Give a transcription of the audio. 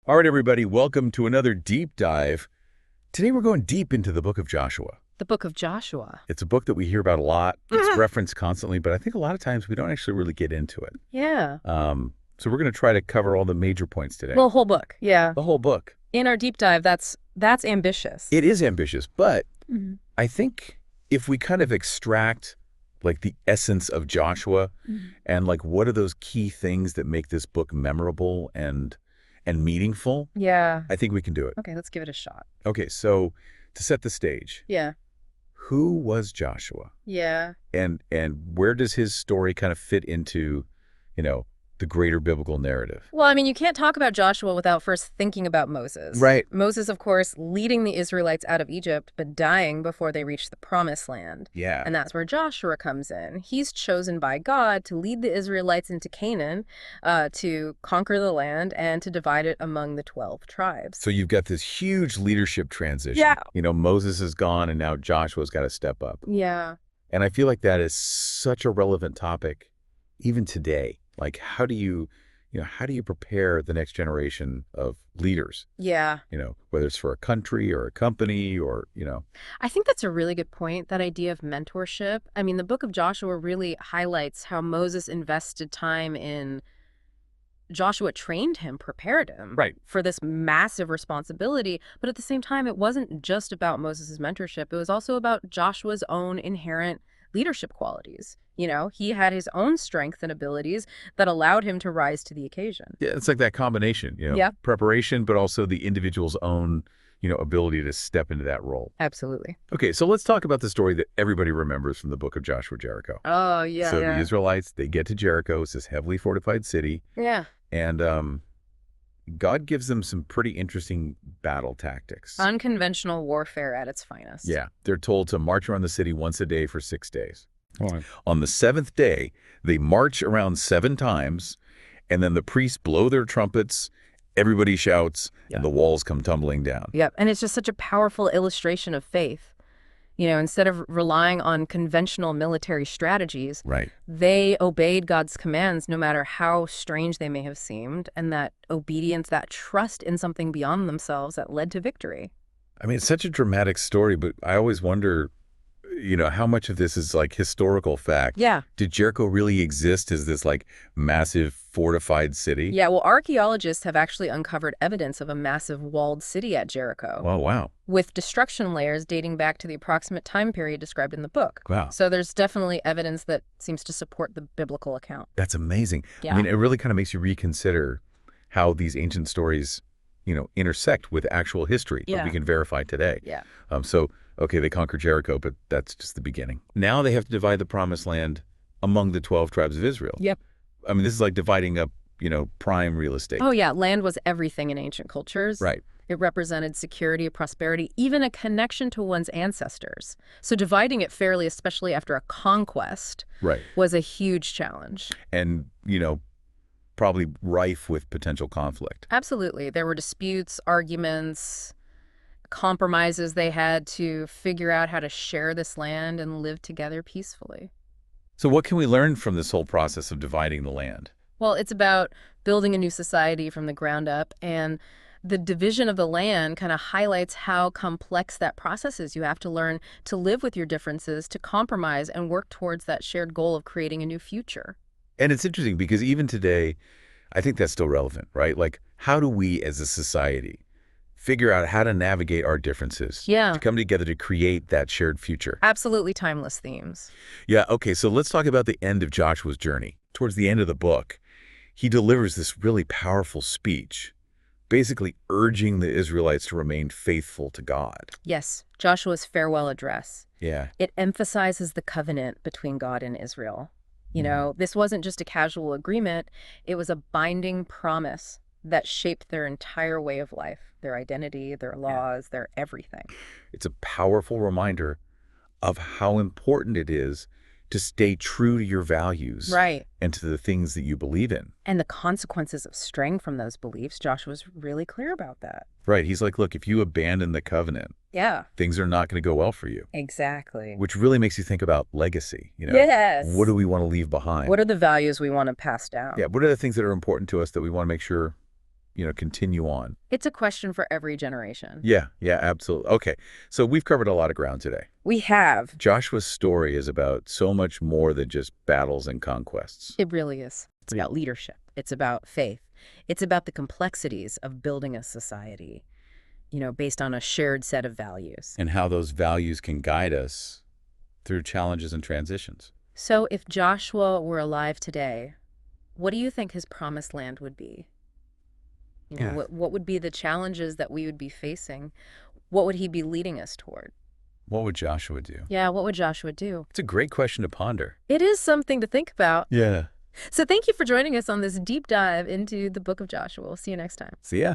All right, everybody, welcome to another deep dive. Today we're going deep into the book of Joshua. The Book of Joshua. It's a book that we hear about a lot. It's referenced constantly, but I think a lot of times we don't actually really get into it. Yeah. So we're going to try to cover all the major points today. Well, whole book. Yeah. The whole book. In our deep dive, that's ambitious. It is ambitious, but Mhm. I think if we kind of extract like the essence of Joshua and like what are those key things that make this book memorable and meaningful, Yeah. I think we can do it. Okay, let's give it a shot. Okay, so to set the stage, Yeah. who was Joshua? Yeah. And where does his story kind of fit into, the greater biblical narrative? Well, I mean, you can't talk about Joshua without first thinking about Moses. Right. Moses, of course, leading the Israelites out of Egypt, but dying before they reached the Promised Land. Yeah. And that's where Joshua comes in. He's chosen by God to lead the Israelites into Canaan, to conquer the land and to divide it among the 12 tribes. So you've got this huge leadership transition. Yeah. Moses is gone and now Joshua's got to step up. Yeah. And I feel like that is such a relevant topic even today. Like how do you prepare the next generation of leaders? Yeah. Whether it's for a country or a company or. I think that's a really good point, that idea of mentorship. I mean, the book of Joshua really highlights how Moses invested time in. Joshua trained him, prepared him Right. for this massive responsibility. But at the same time, it wasn't just about Moses' mentorship. It was also about Joshua's own inherent leadership qualities. He had his own strengths and abilities that allowed him to rise to the occasion. Yeah, it's like that combination, Yeah. preparation, but also the individual's own, ability to step into that role. Absolutely. Okay, so let's talk about the story that everybody remembers from the book of Joshua, Jericho. Oh, yeah. So the Israelites, they get to Jericho. It's this heavily fortified city. Yeah. And God gives them some pretty interesting battle tactics. Unconventional warfare at its finest. Yeah, they're told to march around the city once a day for 6 days. Oh, On the seventh day, they march around 7 times, and then the priests blow their trumpets, everybody shouts, Yeah. and the walls come tumbling down. Yep. And it's just such a powerful illustration of faith. Instead of relying on conventional military strategies, Right. they obeyed God's commands no matter how strange they may have seemed, and that obedience, that trust in something beyond themselves that led to victory. I mean, it's such a dramatic story, but I always wonder, how much of this is like historical fact? Yeah. Did Jericho really exist as this like massive fortified city? Yeah, well, archaeologists have actually uncovered evidence of a massive walled city at Jericho, Oh, wow. with destruction layers dating back to the approximate time period described in the book. Wow. So there's definitely evidence that seems to support the biblical account. That's amazing. Yeah. I mean, it really kind of makes you reconsider how these ancient stories, intersect with actual history that Yeah. we can verify today. Yeah. Okay, they conquer Jericho, but that's just the beginning. Now they have to divide the promised land among the 12 tribes of Israel. Yep. I mean, this is like dividing up, prime real estate. Oh, yeah. Land was everything in ancient cultures. Right. It represented security, prosperity, even a connection to one's ancestors. So dividing it fairly, especially after a conquest, Right. was a huge challenge. And, probably rife with potential conflict. Absolutely. There were disputes, arguments, compromises they had to figure out how to share this land and live together peacefully. So what can we learn from this whole process of dividing the land? Well, it's about building a new society from the ground up, and the division of the land kind of highlights how complex that process is. You have to learn to live with your differences, to compromise, and work towards that shared goal of creating a new future. And it's interesting because even today, I think that's still relevant, right? Like, how do we as a society figure out how to navigate our differences Yeah. to come together to create that shared future? Absolutely timeless themes. Yeah, okay, so let's talk about the end of Joshua's journey. Towards the end of the book, he delivers this really powerful speech, basically urging the Israelites to remain faithful to God. Yes, Joshua's farewell address. Yeah, It emphasizes the covenant between God and Israel. This wasn't just a casual agreement, it was a binding promise that shaped their entire way of life, their identity, their laws, their everything. it's a powerful reminder of how important it is to stay true to your values Right. and to the things that you believe in. And the consequences of straying from those beliefs, Joshua's really clear about that. Right. He's like, look, if you abandon the covenant, Yeah, things are not going to go well for you, exactly. which really makes you think about legacy. Yes. What do we want to leave behind? What are the values we want to pass down? Yeah. What are the things that are important to us that we want to make sure continue on? It's a question for every generation. Yeah, absolutely. Okay, so we've covered a lot of ground today. We have. Joshua's story is about so much more than just battles and conquests. It really is. It's about leadership. It's about faith. It's about the complexities of building a society, based on a shared set of values. And how those values can guide us through challenges and transitions. So if Joshua were alive today, what do you think his promised land would be? Yeah. What would be the challenges that we would be facing? What would he be leading us toward? What would Joshua do? Yeah, what would Joshua do? It's a great question to ponder. It is something to think about. Yeah. So thank you for joining us on this deep dive into the book of Joshua. We'll see you next time. See ya.